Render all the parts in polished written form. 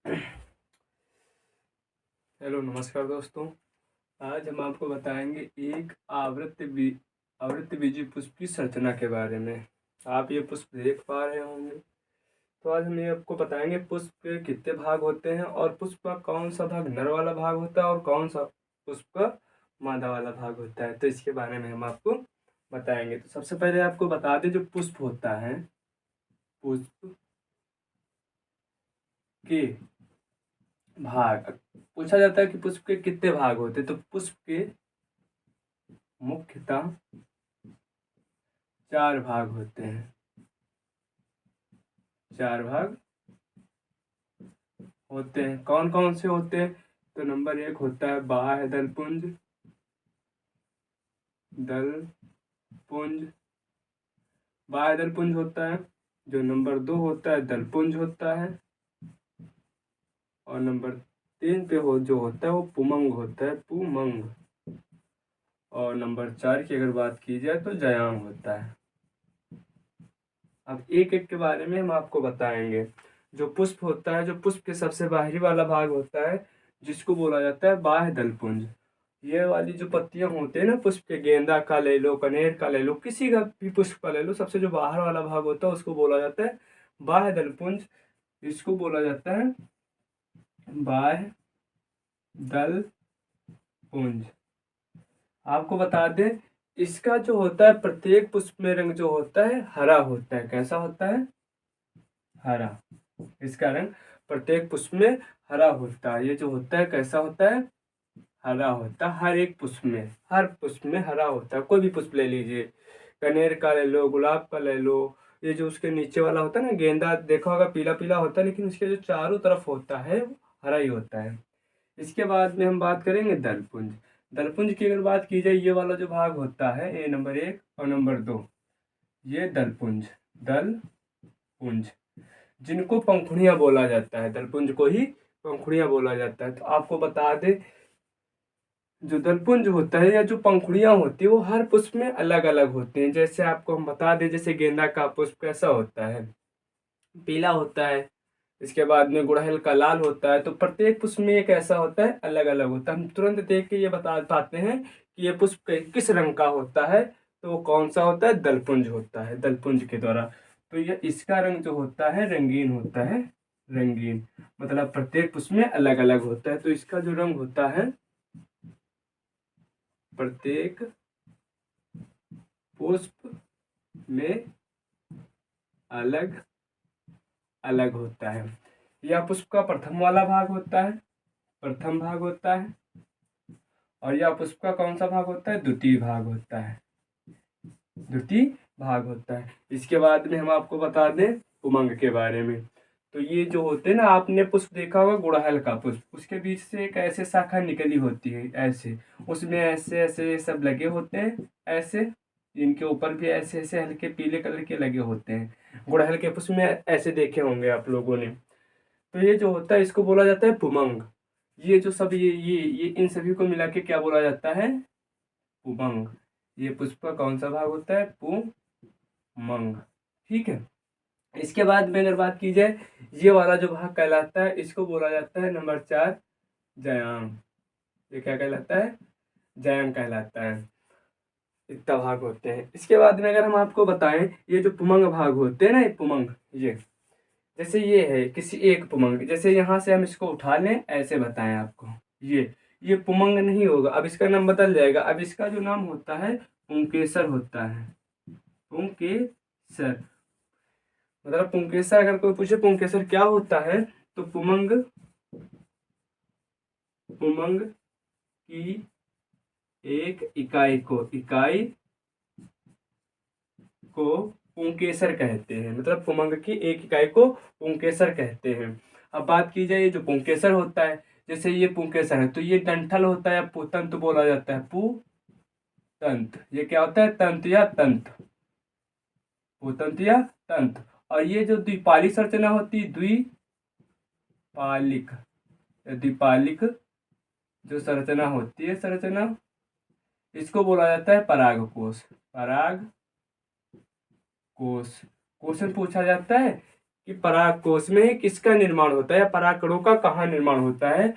Hello नमस्कार दोस्तों। आज हम आपको बताएंगे एक आवृत्तिबीजी पुष्प की संरचना के बारे में। आप ये पुष्प देख पा रहे होंगे। तो आज हम ये आपको बताएंगे पुष्प के कितने भाग होते हैं और पुष्प का कौन सा भाग नर वाला भाग होता है और कौन सा पुष्प का मादा वाला भाग होता है। तो इसके बारे में हम आपको बताएंगे। तो सबसे पहले आपको बता दें, जो पुष्प होता है, पुष्प के भाग पूछा जाता है कि पुष्प के कितने भाग होते हैं। तो पुष्प के मुख्यतः 4 भाग होते हैं। 4 भाग होते हैं। कौन कौन से होते हैं? तो नंबर 1 होता है बाह्य दलपुंज। दलपुंज बाह्य दलपुंज होता है। जो नंबर 2 होता है दलपुंज होता है। और नंबर 3 पे जो होता है वो पुमंग होता है, पुमंग। और नंबर 4 की अगर बात की जाए तो जयांग होता है। अब एक एक के बारे में हम आपको बताएंगे। जो पुष्प होता है, जो पुष्प के सबसे बाहरी वाला भाग होता है, जिसको बोला जाता है बाह्य दलपुंज। ये वाली जो पत्तियां होते हैं ना पुष्प के, गेंदा का ले लो, कनेर का ले लो, किसी का भी पुष्प का ले लो, सबसे जो बाहर वाला भाग होता है उसको बोला जाता है बाह्य दलपुंज। इसको बोला जाता है बाह्य दलपुंज। आपको बता दें, इसका जो होता है प्रत्येक पुष्प में रंग जो होता है हरा होता है। कैसा होता है? हरा। इसका रंग प्रत्येक पुष्प में हरा होता है। ये जो होता है कैसा होता है? हरा होता है। हर एक पुष्प में, हर पुष्प में हरा होता है। कोई भी पुष्प ले लीजिए, कनेर का ले लो, गुलाब का ले लो। ये जो उसके नीचे वाला होता है ना, गेंदा, देखा होगा पीला पीला होता है, लेकिन उसके जो चारों तरफ होता है वो हरा ही होता है। इसके बाद में हम बात करेंगे दलपुंज। दलपुंज की अगर बात की जाए, ये वाला जो भाग होता है, ये नंबर 1 और नंबर 2, ये दलपुंज। दलपुंज जिनको पंखुड़ियां बोला जाता है, दलपुंज को ही पंखुड़ियां बोला जाता है। तो आपको बता दें, जो दलपुंज होता है या जो पंखुड़ियां होती है वो हर पुष्प में अलग अलग होते हैं। जैसे आपको हम बता दें, जैसे गेंदा का पुष्प कैसा होता है? पीला होता है। इसके बाद में गुड़हल का लाल होता है। तो प्रत्येक पुष्प में एक ऐसा होता है, अलग अलग होता है। हम तुरंत देख के ये बता पाते हैं कि ये पुष्प किस रंग का होता है। तो वो कौन सा होता है? दलपुंज होता है, दलपुंज के द्वारा। तो ये इसका रंग जो होता है रंगीन होता है। रंगीन मतलब प्रत्येक पुष्प में अलग अलग होता है। तो इसका जो रंग होता है प्रत्येक पुष्प में अलग अलग होता है। यह पुष्प का प्रथम वाला भाग होता है, प्रथम भाग होता है। और यह पुष्प का कौन सा भाग होता है? द्वितीय भाग होता है, द्वितीय भाग होता है। इसके बाद में हम आपको बता दें उमंग के बारे में। तो ये जो होते हैं ना, आपने पुष्प देखा होगा गुड़हल का पुष्प, उसके बीच से एक ऐसे शाखा निकली होती है, ऐसे उसमें ऐसे ऐसे सब लगे होते हैं, ऐसे इनके ऊपर भी ऐसे ऐसे हल्के पीले कलर के लगे होते हैं। गुड़हल के पुष्प में ऐसे देखे होंगे आप लोगों ने। तो ये जो होता है इसको बोला जाता है पुमंग। ये जो सब ये इन सभी को मिला के क्या बोला जाता है? पुमंग। ये पुष्प का कौन सा भाग होता है? पुमंग। ठीक है। इसके बाद में अगर बात की जाए, ये वाला जो भाग कहलाता है, इसको बोला जाता है नंबर 4 जयांग। ये क्या कहलाता है? जयांग कहलाता है। इतना भाग होते हैं। इसके बाद में अगर हम आपको बताएं, ये जो पुमंग भाग होते हैं ना, ये पुमंग, ये जैसे ये है किसी एक पुमंग, जैसे यहाँ से हम इसको उठा लें, ऐसे बताएं आपको, ये पुमंग नहीं होगा। अब इसका नाम बदल जाएगा। अब इसका जो नाम होता है पुंकेसर होता है। पुंकेसर मतलब पुंकेसर। अगर कोई पूछे पुंकेसर क्या होता है, तो पुमंग, पुमंग की एक इकाई को पुंकेसर कहते हैं। मतलब पुमंग की एक इकाई को पुंकेसर कहते हैं। अब बात की जाए, जो पुंकेसर होता है, जैसे ये पुंकेसर है, तो ये डंठल होता है, पुतंत बोला जाता है, पुतंत। ये क्या होता है? तंत या तंत, पुतंत या तंत। और ये जो द्विपाली संरचना होती है, द्विपालिक, द्विपालिक जो संरचना होती है, संरचना, इसको बोला जाता है परागकोश। परागकोश। क्वेश्चन पूछा जाता है कि परागकोश में किसका निर्माण होता है या परागकणों का कहाँ निर्माण होता है,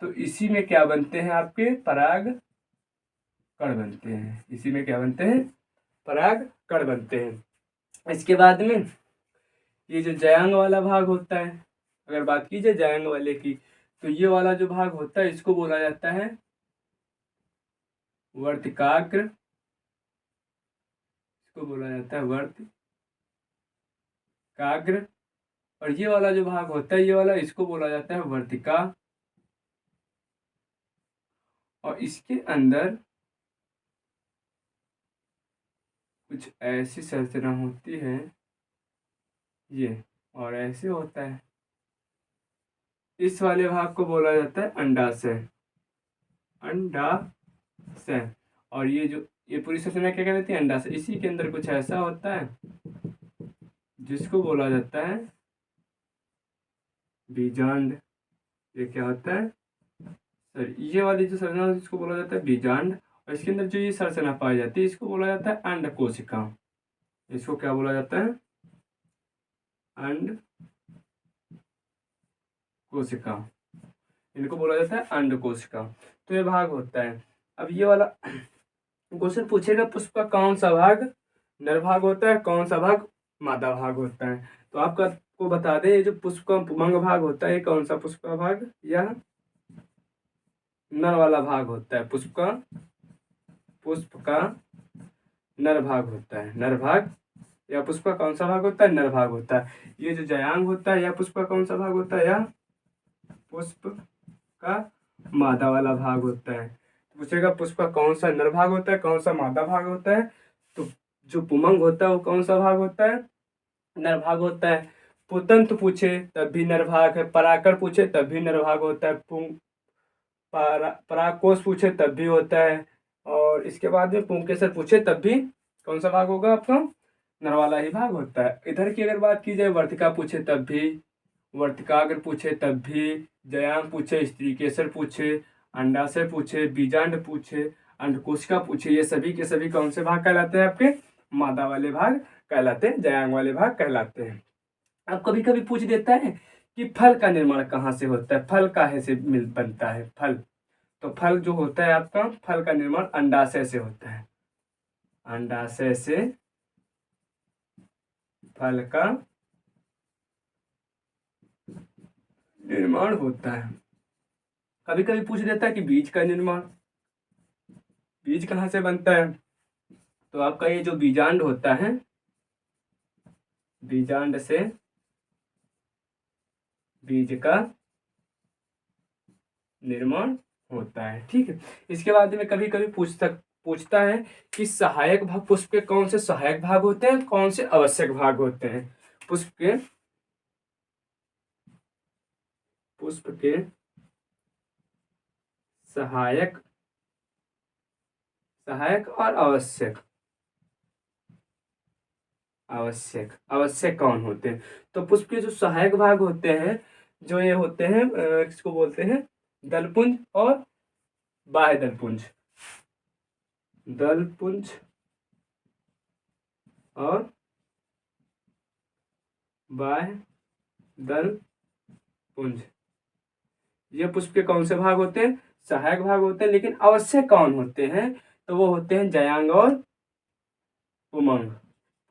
तो इसी में क्या बनते हैं आपके पराग कण बनते हैं। इसी में क्या बनते हैं पराग कण बनते हैं। इसके बाद में ये जो जयांग वाला भाग होता है, अगर बात की जाए जयांग वाले की, तो ये वाला जो भाग होता है इसको बोला जाता है वर्तिकाग्र, इसको बोला जाता है वर्तिकाग्र। और ये वाला जो भाग होता है ये वाला इसको बोला जाता है वर्तिका। और इसके अंदर कुछ ऐसी संरचना होती है ये, और ऐसे होता है। इस वाले भाग को बोला जाता है अंडाशय, अंडाशय। और ये पूरी संरचना क्या कहलाती है अंडाशय। इसी के अंदर कुछ ऐसा होता है जिसको बोला जाता है बीजांड। ये क्या होता है सर, ये वाली जो संरचना होती है इसको बोला जाता है बीजांड। और इसके अंदर जो ये संरचना पाई जाती है इसको बोला जाता है अंड कोशिका। इसको क्या बोला जाता है अंड कोशिका, इनको बोला जाता है अंड कोशिका। तो ये भाग होता है। अब ये वाला क्वेश्चन पूछेगा पुष्प का कौन सा भाग नर भाग होता है, कौन सा भाग मादा भाग होता है। तो आपका को बता दें, ये जो पुष्प का पुमंग भाग होता है कौन सा पुष्प का भाग, यह नर वाला भाग होता है। पुष्प का नर भाग होता है, नर भाग। या पुष्प का कौन सा भाग होता है नर भाग होता है। ये जो जयांग होता है या पुष्प का कौन सा भाग होता है, या पुष्प का मादा वाला भाग होता है। तो पूछेगा पुष्प का कौन सा नर भाग होता है, कौन सा मादा भाग होता है। तो जो पुमंग होता है वो कौन सा भाग होता है नर भाग होता है। पुतंत पूछे तब भी नर भाग है, पराकर पूछे तब भी नर भाग होता है, परागकोश पूछे तब भी होता है। और इसके बाद में पुंकेसर पूछे तब भी कौन सा भाग होगा आपका नर वाला ही भाग होता है। इधर की अगर बात की जाए वर्तिका पूछे तब भी, वर्तिकाग्र पूछे तब भी, जयांग पूछे, स्त्रीकेसर पूछे, अंडाशय पूछे, बीजांड पूछे, अंडकोशिका पूछे, ये सभी के सभी कौन से भाग कहलाते हैं आपके मादा वाले भाग कहलाते हैं, जयांग वाले भाग कहलाते हैं। अब कभी कभी पूछ देता है कि फल का निर्माण कहाँ से होता है, फल काहे से मिल बनता है फल। तो फल जो होता है आपका फल का निर्माण अंडाशय से होता है, अंडाशय से फल का निर्माण होता है। कभी कभी पूछ देता है कि बीज का निर्माण, बीज कहाँ से बनता है। तो आपका ये जो बीजांड होता है, बीजांड से बीज का निर्माण होता है। ठीक है। इसके बाद में कभी कभी पूछता है कि सहायक भाग, पुष्प के कौन से सहायक भाग होते हैं, कौन से आवश्यक भाग होते हैं। पुष्प के सहायक और आवश्यक, आवश्यक कौन होते हैं। तो पुष्प के जो सहायक भाग होते हैं, जो ये होते हैं किसको बोलते हैं दलपुंज और बाह्य दलपुंज, दलपुंज और बाह्य दलपुंज। ये पुष्प के कौन से भाग होते हैं सहायक भाग होते हैं। लेकिन आवश्यक कौन होते हैं, तो वो होते हैं जयांग और पुमंग,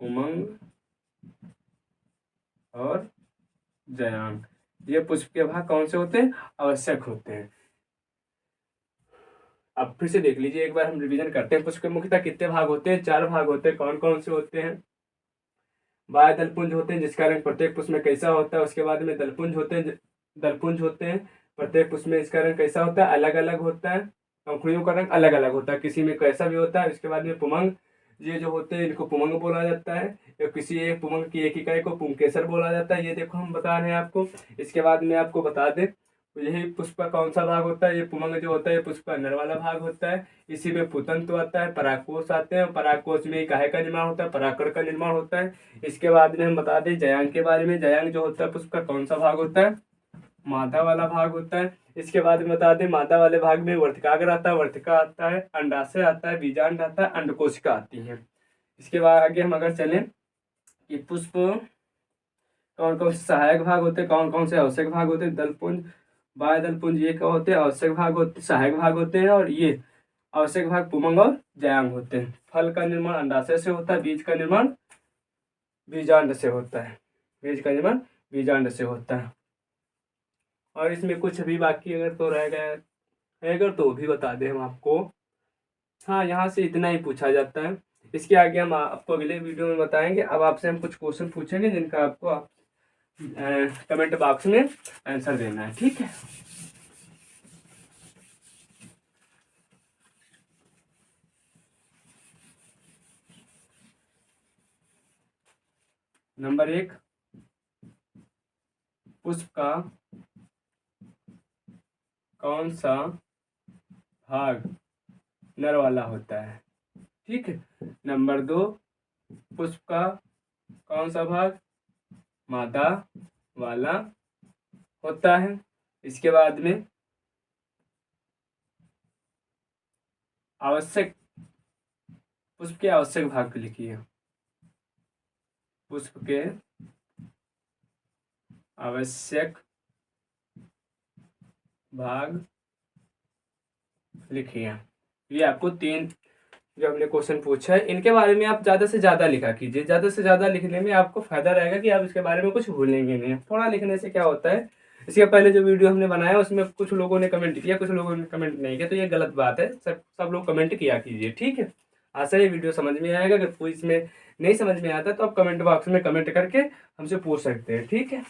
पुमंग और जयांग। ये पुष्प के भाग कौन से होते हैं आवश्यक होते हैं। अब फिर से देख लीजिए एक बार, हम रिवीजन करते हैं। पुष्प के मुख्यतः कितने भाग होते हैं, 4 भाग होते हैं। कौन कौन से होते हैं, बाह्य दलपुंज होते हैं जिसका रंग प्रत्येक पुष्प में कैसा होता है। उसके बाद में दलपुंज होते हैं, दलपुंज होते हैं प्रत्येक पुष्प में इसका रंग कैसा होता है अलग अलग होता है, पंखुड़ियों का रंग अलग अलग होता है, किसी में कैसा भी होता है। उसके बाद में पुमंग, ये जो होते हैं इनको पुमंग बोला जाता है, या किसी एक पुमंग की एक इकाई को पुंकेसर बोला जाता है। ये देखो हम बता रहे हैं आपको। इसके बाद में आपको बता दें, तो यही पुष्प का कौन सा भाग होता है, ये पुमंग जो होता है ये पुष्प का अंदर वाला भाग होता है। इसी में पुतंतु आता है, परागकोश आते हैं, परागकोश में काहे का निर्माण होता है परागकण का निर्माण होता है। इसके बाद में हम बता दें जयांग के बारे में, जयांग जो होता है पुष्प का कौन सा भाग होता है मादा वाला भाग होता है। इसके बाद में बता दें मादा वाले भाग में वर्तिकाग्र आता है, वर्तिका आता है, अंडाशय आता है, बीजांड आता है, अंडकोशिका आती है। इसके बाद आगे हम अगर चलें कि पुष्प कौन कौन से सहायक भाग होते हैं, कौन कौन से आवश्यक भाग होते हैं। दलपुंज, बाह्य दलपुंज ये क्या होते हैं, आवश्यक भाग होते, सहायक भाग होते हैं, और ये आवश्यक भाग पुमंग और जायांग होते हैं। फल का निर्माण अंडाशय से होता है, बीज का निर्माण बीजांड से होता है, बीज का निर्माण बीजांड से होता है। और इसमें कुछ भी बाकी अगर तो रह गया है अगर तो भी बता दें हम आपको। हाँ, यहाँ से इतना ही पूछा जाता है। इसके आगे हम आपको अगले वीडियो में बताएंगे। अब आपसे हम कुछ क्वेश्चन पूछेंगे जिनका आपको आप कमेंट बॉक्स में आंसर देना है, ठीक है। नंबर 1, पुष्प का कौन सा भाग नर वाला होता है, ठीक है। नंबर 2, पुष्प का कौन सा भाग मादा वाला होता है। इसके बाद में आवश्यक, पुष्प के आवश्यक भाग लिखिए, पुष्प के आवश्यक भाग लिखिए। ये आपको 3 जो हमने क्वेश्चन पूछा है इनके बारे में आप ज़्यादा से ज़्यादा लिखा कीजिए। ज़्यादा से ज़्यादा लिखने में आपको फ़ायदा रहेगा कि आप इसके बारे में कुछ भूलेंगे नहीं। थोड़ा लिखने से क्या होता है, इसके पहले जो वीडियो हमने बनाया उसमें कुछ लोगों ने कमेंट किया, कुछ लोगों ने कमेंट नहीं किया, तो ये गलत बात है। सब लोग कमेंट किया कीजिए, ठीक है। आशा ये वीडियो समझ में आएगा। अगर कोई इसमें नहीं समझ में आता तो आप कमेंट बॉक्स में कमेंट करके हमसे पूछ सकते हैं, ठीक है।